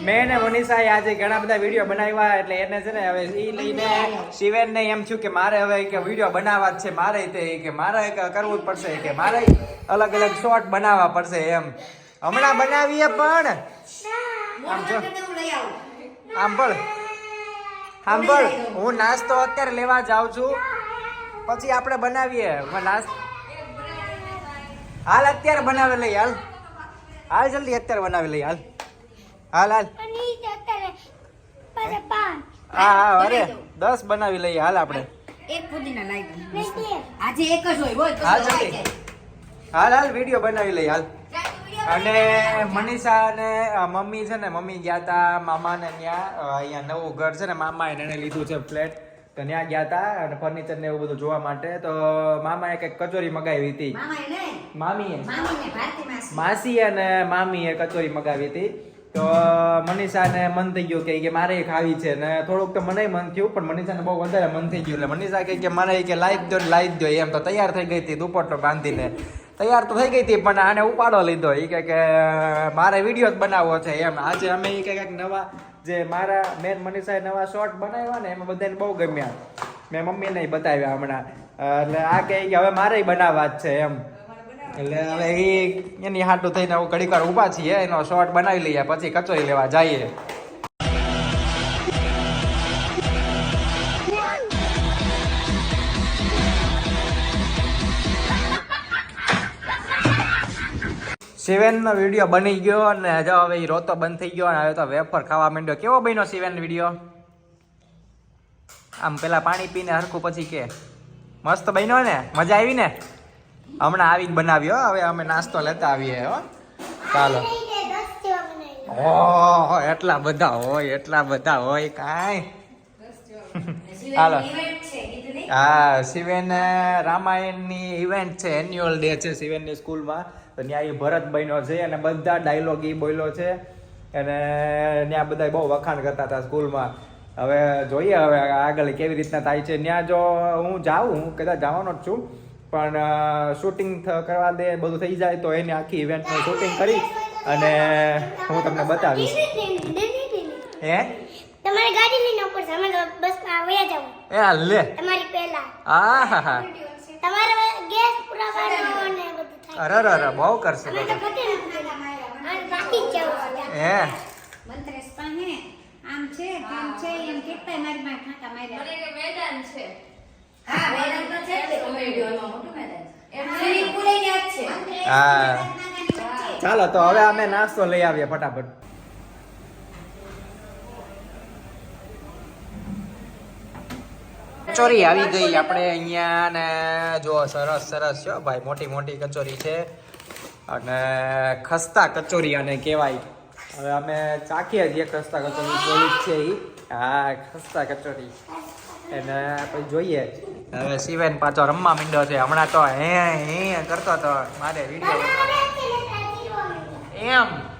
મેં ને મનીષાએ આજે ઘણા બધા વિડીયો બનાવ્યા એટલે એને છે ને હવે ઈ લઈને શિવેનને એમ થયું કે મારે હવે કે વિડીયો બનાવવા જ છે મારે તે કે મારે કરવું જ પડશે કે મારે અલગ અલગ શોર્ટ બનાવવા પડશે એમ હમણાં બનાવીએ પણ આમ જો સાંભળ હું નાસ્તો અત્યારે લેવા જાઉં છું પછી આપણે બનાવીએ હાલ અત્યારે બનાવી લઈ હાલ જલ્દી અત્યારે બનાવી લઈ હાલ હા અરે 10 બનાવી લઈએ હાલ આપણે હાલ વિડીયો બનાવી લઈએ હાલ અને મનીષા અને મમ્મી છે ને મમ્મી ગયા તા મામા ને ત્યાં અહીંયા નવું ઘર છે ને મામા એને લીધું છે ફ્લેટ તો ત્યાં ગયા તા અને ફર્નિચર ને એવું બધું જોવા માટે તો મામાએ કઈક કચોરી મગાવી હતી માસી અને મામીએ કચોરી મગાવી હતી તો મનીષાને મન થઈ ગયું કે મારે ખાવી છે ને થોડુંક તો મને મન થયું પણ મનીષાને બહુ વધારે મન થઈ ગયું એટલે મનીષા કે મારે કે લાવી દો એમ તો તૈયાર થઈ ગઈ હતી દુપટ્ટો બાંધીને તૈયાર તો થઈ ગઈ હતી પણ આને ઉપાડો લીધો એ કે મારે વિડીયો જ બનાવવો છે એમ આજે અમે એ કંઈક નવા જે મારા મેન મનીષાએ નવા શોર્ટ બનાવ્યા ને એમાં બધાને બહુ ગમ્યા મેં મમ્મીને બતાવ્યા હમણાં એટલે આ કહે કે હવે મારે બનાવવા જ છે એમ એટલે હવે એની હાટું થઈને હું ઘડીક વાર ઊભા છીએ એનો શોર્ટ બનાવી લઈએ પછી કચોરી લેવા જઈએ શિવેનનો વિડીયો બની ગયો અને જો હવે એ રોતો બંધ થઈ ગયો અને હવે તો વેફર ખાવા માંડ્યો કેવો બન્યો શિવેન વિડીયો આમ પેલા પાણી પીને હરખું પછી કે મસ્ત બન્યો ને મજા આવી ને હમણાં આવીને બનાવ્યો હવે અમે નાસ્તો લેતા આવીએ હો ચાલો ઓહો એટલા બધા હોય કાંઈ હાલો હા શિવેન રામાયણની ઇવેન્ટ છે એન્યુઅલ ડે છે શિવેનની સ્કૂલમાં તો ત્યાં એ ભરત બન્યો છે અને બધા ડાયલોગ એ બોલ્યો છે અને ત્યાં બધા બહુ વખાણ કરતા હતા સ્કૂલમાં હવે જોઈએ હવે આગળ કેવી રીતના થાય છે ત્યાં જો હું જાઉં હું કદાચ જવાનો જ છું પણ શૂટિંગ કરવા દે બધું થઈ જાય તો એની આખી ઇવેન્ટનું શૂટિંગ કરી અને હું તમને બતાવીશ હે તમારી ગાડી લઈને ઉપર અમે બસમાં આવ્યા જાવ એ હાલ લે તમારી પહેલા હા તમારે ગેસ પુરાવાનો ને બધું થાય અરે બહુ કરશે અમે તો પતે ને બાકી જાવ હે મંત્રેશ પાસે આમ છે કેમ છે એમ કેતા મારી માં ઠાકા માર્યા મને મેદાન છે હા મેદાન તો છે તે કોમેડીઓનો મોટું મેદાન એમ સ્વિમિંગ પૂલ એ જ છે હા ચાલો તો હવે અમે નાસ્તો લઈ આવીએ ફટાફટ કચોરી આવી ગઈ આપણે અહીંયા ને જો સરસ છે ભાઈ મોટી કચોરી છે અને ખસ્તા કચોરી આને કહેવાય હવે અમે ચાખીએ છીએ ખસ્તા કચોરી કેવી છે એ હા ખસ્તા કચોરી એને પછી જોઈએ હવે શિવેન પાછો રમવા માંડ્યો છે હમણાં તો હે કરતો તો મારે વિડીયો એમ